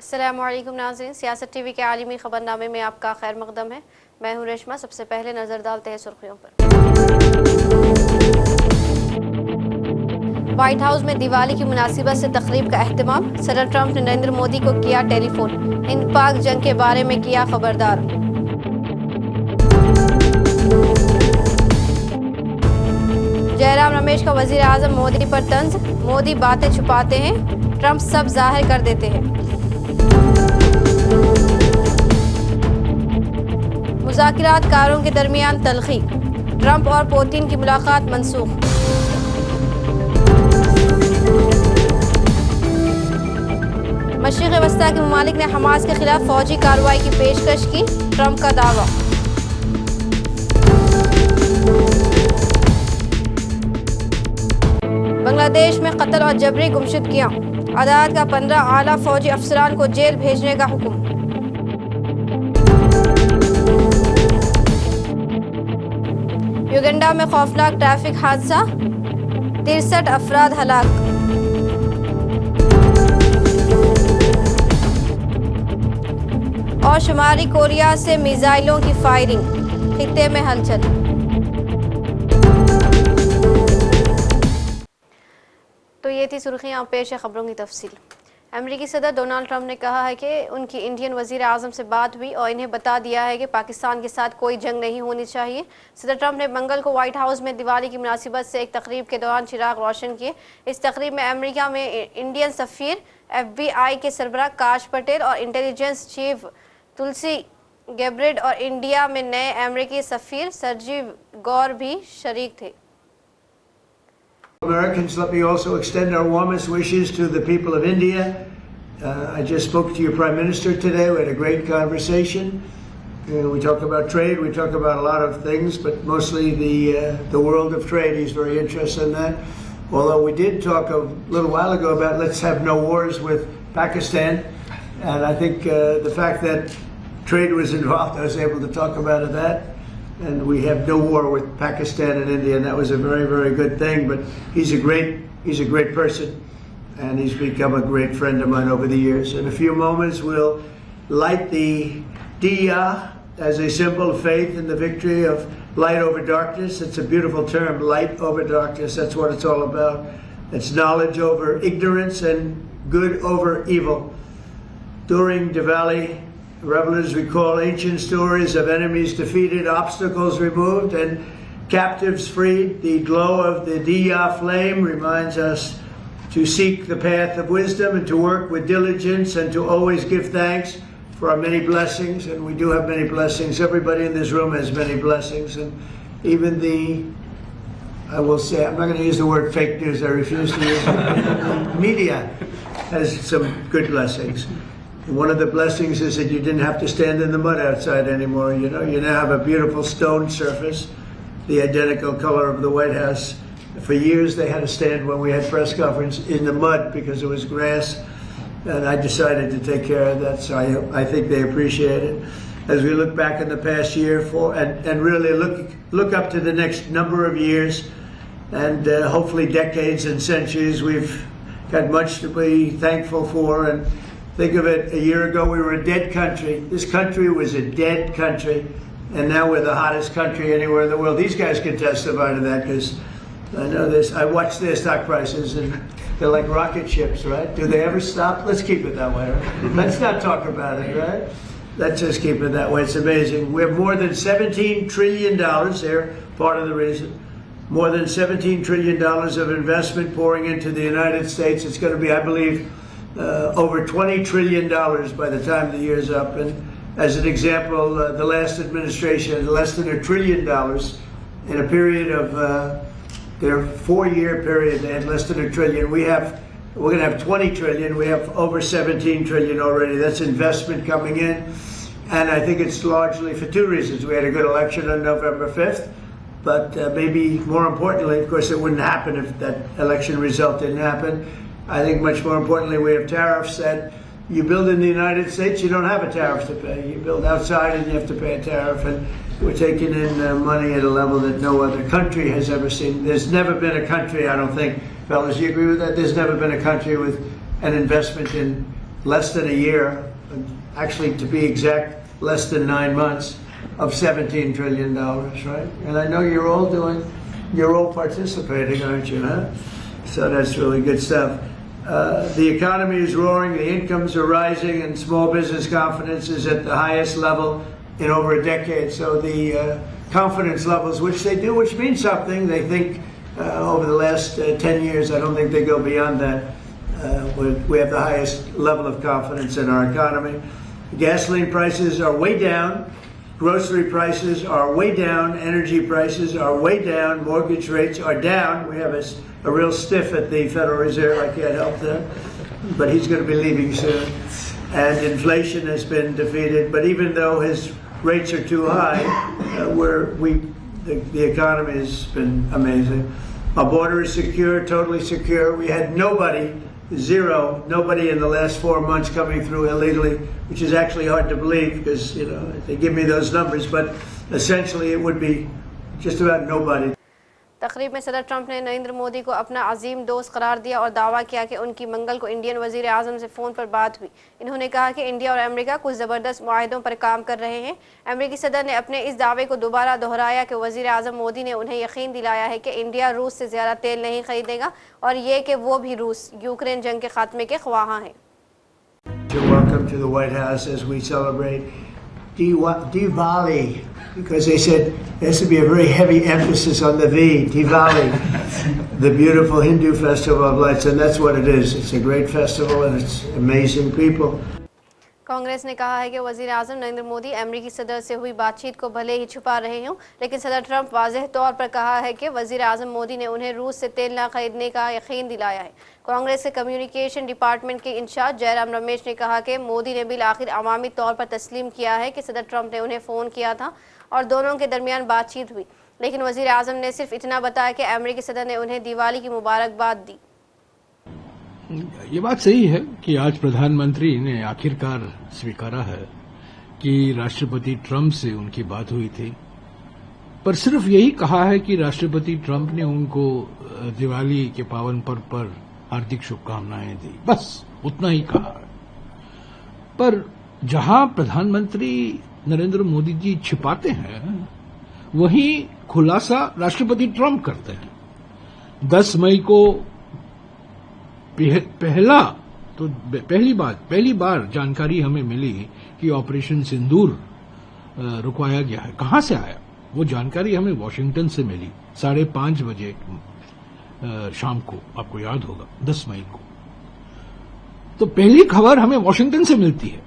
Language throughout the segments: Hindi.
अस्सलामुअलैकुम नाज़रीन, सियासत टीवी के आलमी खबरनामे में आपका खैर मकदम है। मैं हूँ रेशमा। सबसे पहले नजर डालते हैं सुर्खियों पर। व्हाइट हाउस में दिवाली की मुनासिबत से तकरीब का अहतमाम। सदर ट्रंप ने नरेंद्र मोदी को किया टेलीफोन, हिंद पाक जंग के बारे में किया खबरदार। जयराम रमेश का वजीर आजम मोदी पर तंज, मोदी बातें छुपाते हैं, ट्रंप सब जाहिर कर देते हैं। मुज़ाकिरातकारों के दरमियान तल्खी, ट्रंप और पुतिन की मुलाकात मनसूख। मशरिक़ वस्ता के ममालिक ने हमास के खिलाफ फौजी कार्रवाई की पेशकश की, ट्रंप का दावा। बांग्लादेश में कत्ल और जबरी गुमशुदगियां, अदालत का 15 आला फौजी अफसरान को जेल भेजने का हुक्म। युगांडा में खौफनाक ट्रैफिक हादसा, 63 अफराद हलाक। और शुमारी कोरिया से मिसाइलों की फायरिंग, खित्ते में हलचल। तो ये थी सुर्खियां, पेश है खबरों की तफसील। अमेरिकी सदर डोनाल्ड ट्रंप ने कहा है कि उनकी इंडियन वजीर आज़म से बात हुई और इन्हें बता दिया है कि पाकिस्तान के साथ कोई जंग नहीं होनी चाहिए। सदर ट्रंप ने मंगल को व्हाइट हाउस में दिवाली की मुनासिबत से एक तकरीब के दौरान चिराग रोशन किए। इस तकरीब में अमेरिका में इंडियन सफ़ीर, FBI के सरबराह काश पटेल और इंटेलिजेंस चीफ तुलसी गैब्रिड और इंडिया में नए अमेरिकी सफ़ीर सरजीव गौर भी शरीक थे। Americans, let me also extend our warmest wishes to the people of India. I just spoke to your Prime Minister today. We had a great conversation. We talked about trade. We talked about a lot of things, but mostly the world of trade. He's very interested in that. Although we did talk a little while ago about let's have no wars with Pakistan, and I think the fact that trade was involved, I was able to talk about that. And we have no war with Pakistan and India, and that was a very, very good thing. But he's a great person, and he's become a great friend of mine over the years. In a few moments, we'll light the diya as a symbol of faith in the victory of light over darkness. It's a beautiful term, light over darkness. That's what it's all about. It's knowledge over ignorance and good over evil. During Diwali, revelers recall ancient stories of enemies defeated, obstacles removed, and captives freed. The glow of the diya flame reminds us to seek the path of wisdom and to work with diligence and to always give thanks for our many blessings. And we do have many blessings. Everybody in this room has many blessings. And even I will say, I'm not going to use the word fake news. I refuse to use it. Media has some good blessings. One of the blessings is that you didn't have to stand in the mud outside anymore. You know, you now have a beautiful stone surface, the identical color of the White House. For years they had to stand when we had press conference in the mud because it was grass, and I decided to take care of that, so I think they appreciate it. As we look back in the past year and really look up to the next number of years and hopefully decades and centuries, we've got much to be thankful for. And think of it, a year ago we were a dead country. This country was a dead country, and now we're the hottest country anywhere in the world. These guys can testify to that because I know this. I watch their stock prices, and they're like rocket ships, right? Do they ever stop? Let's keep it that way. Right? Let's not talk about it, right? Let's just keep it that way. It's amazing. We have more than $17 trillion. They're part of the reason. More than $17 trillion of investment pouring into the United States. It's going to be, I believe, over $20 trillion by the time the year's up. And as an example, the last administration had less than $1 trillion in a period of their 4-year period. They had less than $1 trillion. We're going to have $20 trillion. We have over $17 trillion already. That's investment coming in, and I think it's largely for two reasons. We had a good election on November 5th, but maybe more importantly, of course, it wouldn't happen if that election result didn't happen. I think much more importantly, we have tariffs that you build in the United States, you don't have a tariff to pay. You build outside and you have to pay a tariff. And we're taking in money at a level that no other country has ever seen. There's never been a country, I don't think, fellas, you agree with that? There's never been a country with an investment in less than a year, actually to be exact, less than 9 months, of $17 trillion, right? And I know you're all participating, aren't you, huh? So that's really good stuff. The economy is roaring, the incomes are rising, and small business confidence is at the highest level in over a decade. So the confidence levels, which means something, they think over the last 10 years, I don't think they go beyond that. We have the highest level of confidence in our economy. Gasoline prices are way down. Grocery prices are way down. Energy prices are way down. Mortgage rates are down. We have a real stiff at the Federal Reserve. I can't help that. But he's going to be leaving soon. And inflation has been defeated. But even though his rates are too high, the economy has been amazing. Our border is secure, totally secure. We had nobody in the last 4 months coming through illegally, which is actually hard to believe because, they give me those numbers, but essentially it would be just about nobody. तकरीब में सदर ट्रंप ने नरेंद्र मोदी को अपना अजीम दोस्त करार दिया और दावा किया कि उनकी मंगल को इंडियन वजीर आजम से फ़ोन पर बात हुई। इन्होंने कहा कि इंडिया और अमेरिका कुछ ज़बरदस्त मुआहदों पर काम कर रहे हैं। अमेरिकी सदर ने अपने इस दावे को दोबारा दोहराया कि वजीर आजम मोदी ने उन्हें यकीन दिलाया है कि इंडिया रूस से ज़्यादा तेल नहीं खरीदेगा और ये कि वो भी रूस यूक्रेन जंग के खात्मे के ख्वाह हैं। Welcome to the White House as we celebrate Diwali, because they said there has to be a very heavy emphasis on the V, Diwali, the beautiful Hindu festival of lights, and that's what it is. It's a great festival and it's amazing people. Congress ने कहा है कि वजीर आजम नरेंद्र मोदी अमेरिकी सदर से हुई बातचीत को भले ही छुपा रहे हों, लेकिन सदर ट्रंप वाज़ेह तौर पर कहा है कि वजीर आजम मोदी ने उन्हें रूस से तेल न खरीदने का यकीन दिलाया है। कांग्रेस के कम्युनिकेशन डिपार्टमेंट के इंचार्ज जयराम रमेश ने कहा कि मोदी ने बिल आखिर अवामी तौर पर तस्लीम किया है कि सदर ट्रंप ने उन्हें फ़ोन किया था और दोनों के दरमियान बातचीत हुई, लेकिन वजीर आजम ने सिर्फ इतना बताया कि अमेरिकी सदर ने उन्हें दिवाली की मुबारकबाद दी। ये बात सही है कि आज प्रधानमंत्री ने आखिरकार स्वीकारा है कि राष्ट्रपति ट्रंप से उनकी बात हुई थी, पर सिर्फ यही कहा है कि राष्ट्रपति ट्रंप ने उनको दिवाली के पावन पर्व पर हार्दिक शुभकामनाएं दी, बस उतना ही कहा है। पर जहां प्रधानमंत्री नरेंद्र मोदी जी छिपाते हैं, वहीं खुलासा राष्ट्रपति ट्रंप करते हैं। 10 मई को पहली बार जानकारी हमें मिली कि ऑपरेशन सिंदूर रुकवाया गया है। कहां से आया? वो जानकारी हमें वॉशिंगटन से मिली 5:30 बजे शाम को, आपको याद होगा 10 मई को। तो पहली खबर हमें वॉशिंगटन से मिलती है,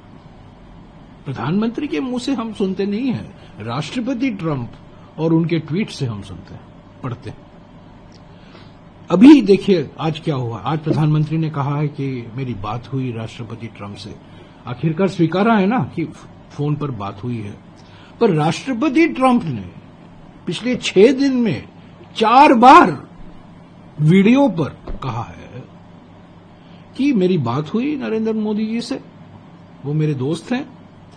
प्रधानमंत्री के मुंह से हम सुनते नहीं हैं, राष्ट्रपति ट्रंप और उनके ट्वीट से हम सुनते हैं, पढ़ते हैं। अभी देखिए आज क्या हुआ। आज प्रधानमंत्री ने कहा है कि मेरी बात हुई राष्ट्रपति ट्रंप से, आखिरकार स्वीकारा है ना कि फोन पर बात हुई है। पर राष्ट्रपति ट्रंप ने पिछले 6 दिन में 4 बार वीडियो पर कहा है कि मेरी बात हुई नरेंद्र मोदी जी से, वो मेरे दोस्त हैं,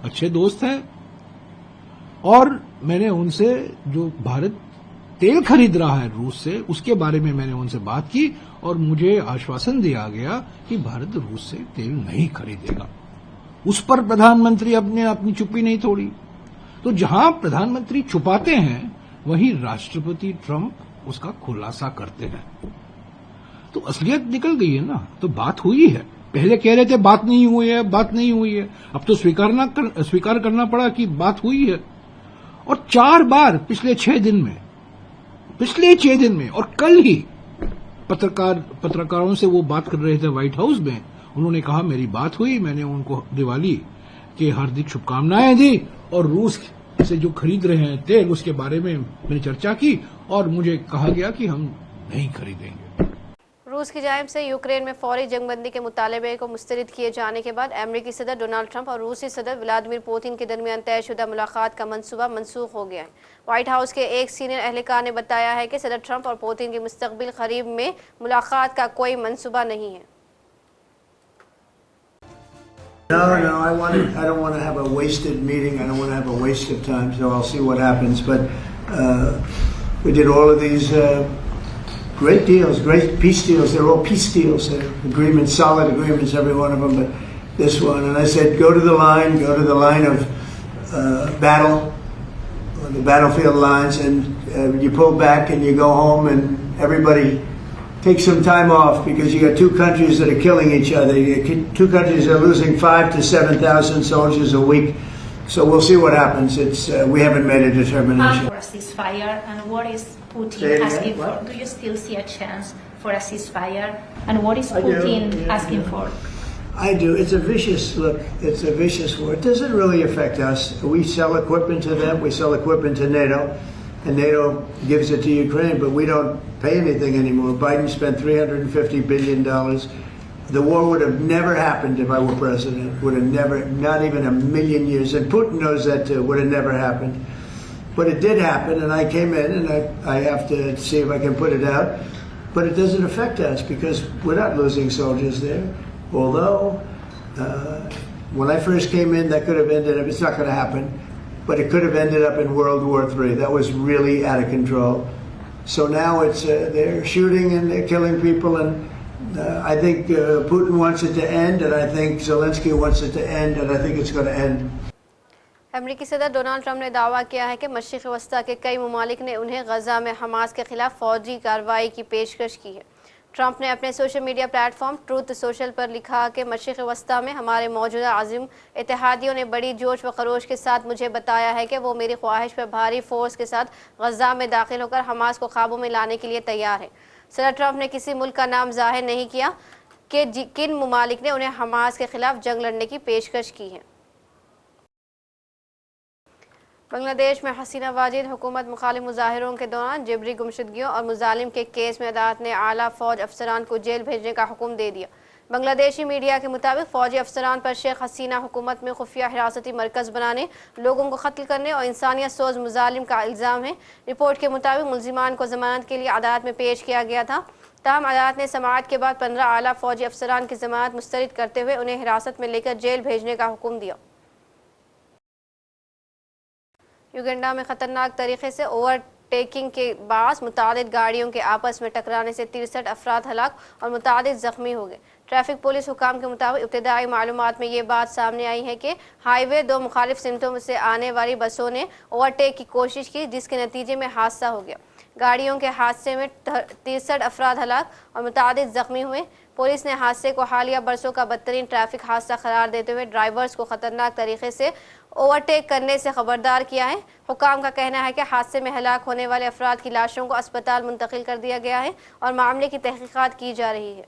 अच्छे दोस्त हैं, और मैंने उनसे जो भारत तेल खरीद रहा है रूस से, उसके बारे में मैंने उनसे बात की और मुझे आश्वासन दिया गया कि भारत रूस से तेल नहीं खरीदेगा। उस पर प्रधानमंत्री अपनी चुप्पी नहीं तोड़ी। तो जहां प्रधानमंत्री छुपाते हैं, वहीं राष्ट्रपति ट्रंप उसका खुलासा करते हैं। तो असलियत निकल गई है ना। तो बात हुई है। पहले कह रहे थे बात नहीं हुई है, बात नहीं हुई है, अब तो स्वीकार करना पड़ा कि बात हुई है। और 4 बार पिछले 6 दिन में, और कल ही पत्रकारों से वो बात कर रहे थे व्हाइट हाउस में, उन्होंने कहा मेरी बात हुई, मैंने उनको दिवाली की हार्दिक शुभकामनाएं दी और रूस से जो खरीद रहे हैं तेल उसके बारे में मैंने चर्चा की और मुझे कहा गया कि हम नहीं खरीदेंगे। रूस की जानिब से यूक्रेन में फौरी जंगबंदी के मुतालबे को मुस्तरद किए जाने के बाद अमेरिकी सदर डोनाल्ड ट्रंप और रूसी सदर व्लादिमीर पुतिन के दरमियान तयशुदा मुलाकात का मंसूबा मनसूख हो गया है। व्हाइट हाउस के एक सीनियर एहलकार ने बताया है कि सदर ट्रंप और पुतिन की मुस्तकबिल करीब में मुलाकात का कोई मंसूबा नहीं है। No, I don't want to have a wasted meeting. I don't want to have a waste of time, so I'll see what happens. But we did all of these great deals, great peace deals. They're all peace deals. They're agreements, solid agreements, every one of them. But this one. And I said, go to the line of battle, the battlefield lines, and you pull back and you go home, and everybody take some time off, because you got two countries that are killing each other. Two countries that are losing 5,000 to 7,000 soldiers a week. So we'll see what happens. We haven't made a determination. For a ceasefire, and what is Say it Putin again? asking for? What? Do you still see a chance for a ceasefire? And what is I do, Putin yeah, asking yeah. for? I do. It's a vicious look. It's a vicious war. It doesn't really affect us. We sell equipment to them. We sell equipment to NATO, and NATO gives it to Ukraine, but we don't pay anything anymore. Biden spent $350 billion. The war would have never happened if I were president. Would have never, not even a million years. And Putin knows that too. Would have never happened. But it did happen, and I came in, and I have to see if I can put it out. But it doesn't affect us, because we're not losing soldiers there. Although, when I first came in, that could have ended up, it's not going to happen, but it could have ended up in World War III. That was really out of control. So now it's, they're shooting and they're killing people, and I think Putin wants it to end, and I think Zelensky wants it to end, and I think it's going to end. अमरीकी सदर डोनाल्ड ट्रंप ने दावा किया है कि मशरिक़ वस्ता के कई ममालिक ने उन्हें गजा में हमास के खिलाफ फौजी कार्रवाई की पेशकश की है। ट्रंप ने अपने social media platform truth social पर लिखा कि मशरिक़ वस्ता में हमारे मौजूदा अज़ीम इत्तेहादियों ने बड़ी जोश व खरोश के साथ मुझे बताया है कि वो मेरी ख्वाहिश पर भारी फोर्स के साथ गजा में दाखिल होकर हमास को काबू में लाने के लिए तैयार है। सदर ट्रंप ने किसी मुल्क का नाम जाहिर नहीं किया कि किन ममालिक ने उन्हें हमास के खिलाफ जंग लड़ने की पेशकश की है। बांग्लादेश में हसीना वाजिद हुकूमत मुखालिफ मुजाहिरों के दौरान जबरी गुमशुदगियों और मुजालिम के केस में अदालत ने आला फौज अफसरान को जेल भेजने का हुक्म दे दिया। बांग्लादेशी मीडिया के मुताबिक फौजी अफसरान पर शेख हसीना हुकूमत में खुफिया हिरासती मरकज़ बनाने, लोगों को कत्ल करने और इंसानियत सोज मुजालिम का इल्ज़ाम है। रिपोर्ट के मुताबिक मुल्जिमान को जमानत के लिए अदालत में पेश किया गया था। ताहम अदालत ने समाअत के बाद 15 आला फौजी अफसरान की जमानत मुस्तरद करते हुए उन्हें हिरासत में लेकर जेल भेजने का हुक्म दिया। युगांडा में खतरनाक तरीके से ओवरटेकिंग के बास मुतादिद गाड़ियों के आपस में टकराने से 63 अफराद हलाक और मुतादिद जख्मी हो गए। ट्रैफिक पुलिस हुकाम के मुताबिक इब्तदाई मालूमात में ये बात सामने आई है कि हाईवे 2 मुखालिफ सिमतों से आने वाली बसों ने ओवरटेक की कोशिश की, जिसके नतीजे में हादसा हो गया। गाड़ियों के हादसे में 63 अफराद हलाक और मुतादिद जख्मी हुए। पुलिस ने हादसे को हालिया बरसों का बदतरीन ट्रैफिक हादसा करार देते हुए ड्राइवर्स को खतरनाक तरीके से ओवरटेक करने से खबरदार किया है। हुकाम का कहना है कि हादसे में हलाक होने वाले अफराद की लाशों को अस्पताल मुंतकिल कर दिया गया है और मामले की तहकीकात की जा रही है।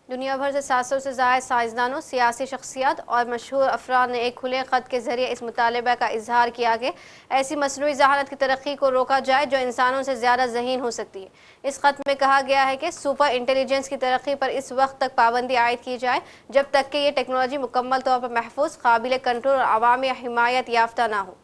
दुनिया भर से 700 से ज़ायद साइंसदानों, सियासी शख्सियात और मशहूर अफराद ने एक खुले ख़त के ज़रिए इस मुतालबा का इजहार किया कि ऐसी मसनूई ज़हानत की तरक्की को रोका जाए जो इंसानों से ज़्यादा ज़हीन हो सकती है। इस ख़त में कहा गया है कि सुपर इंटेलिजेंस की तरक्की पर इस वक्त तक पाबंदी आयद की जाए जब तक कि ये टेक्नोलॉजी मुकम्मल तौर पर महफूज, काबिल कंट्रोल और अवामी हिमायत याफ्ता ना हो।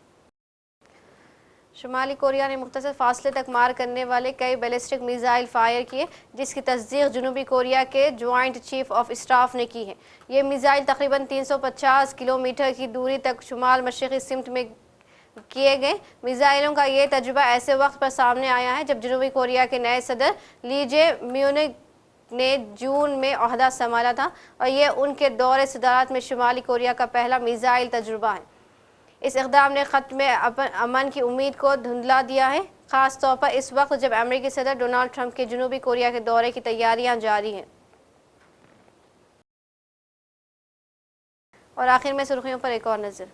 शुमाली कोरिया ने मुख्तसर फासले तक मार करने वाले कई बैलिस्टिक मिसाइल फायर किए, जिसकी तस्दीक जनूबी कोरिया के ज्वाइंट चीफ ऑफ स्टाफ ने की है। ये मिसाइल तकरीबन 350 किलोमीटर की दूरी तक शुमाल मशरक़ी सिमत में किए गए। मिसाइलों का ये तजुर्बा ऐसे वक्त पर सामने आया है जब जनूबी कोरिया के नए सदर ली जे म्यूनिक ने जून में ओहदा संभाला था और ये उनके दौरे सदारत में शुमाली कोरिया का पहला मिसाइल तजुर्बा है। इस इक़दाम ने ख़त्म में अमन की उम्मीद को धुंधला दिया है, ख़ास तौर पर इस वक्त जब अमेरिकी सदर डोनाल्ड ट्रंप के जनूबी कोरिया के दौरे की तैयारियां जारी हैं। और आखिर में सुर्खियों पर एक और नज़र।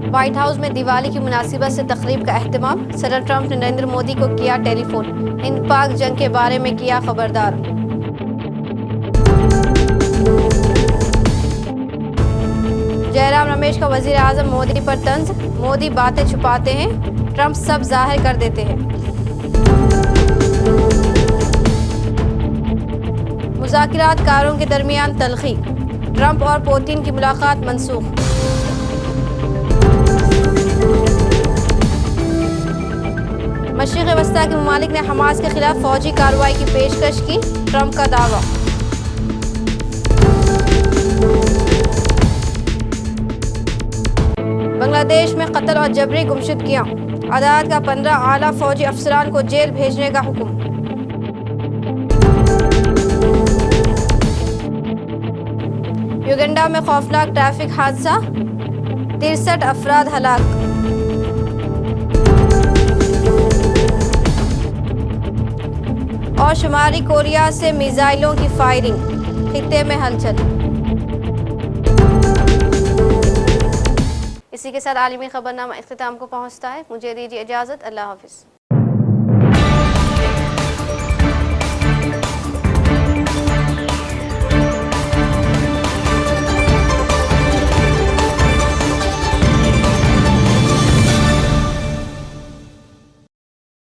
व्हाइट हाउस में दिवाली की मुनासिबत से तकरीब का अहतमाम। सदर ट्रंप ने नरेंद्र मोदी को किया टेलीफोन, हिंद पाक जंग के बारे में किया खबरदार। जयराम रमेश का वजीर आजम मोदी पर तंज, मोदी बातें छुपाते हैं, ट्रंप सब जाहिर कर देते हैं। मुज़ाकिरातकारों के दरमियान तल्खी, ट्रंप और पुतिन की मुलाकात मनसूख। मशरिक़ वस्ता के ममालिक ने हमास के खिलाफ फौजी कार्रवाई की पेशकश की, ट्रंप का दावा। बांग्लादेश में कत्ल और जबरी गुमशुदगियां, अदालत का 15 आला फौजी अफसरान को जेल भेजने का हुक्म। युगांडा में खौफनाक ट्रैफिक हादसा, 63 अफराद हलाक। और शुमारी कोरिया से मिसाइलों की फायरिंग, खित्ते में हलचल। इसी के साथ आलमी खबरनामा इख्तिताम को पहुंचता है। मुझे दीजिए इजाज़त। अल्लाह हाफिज़।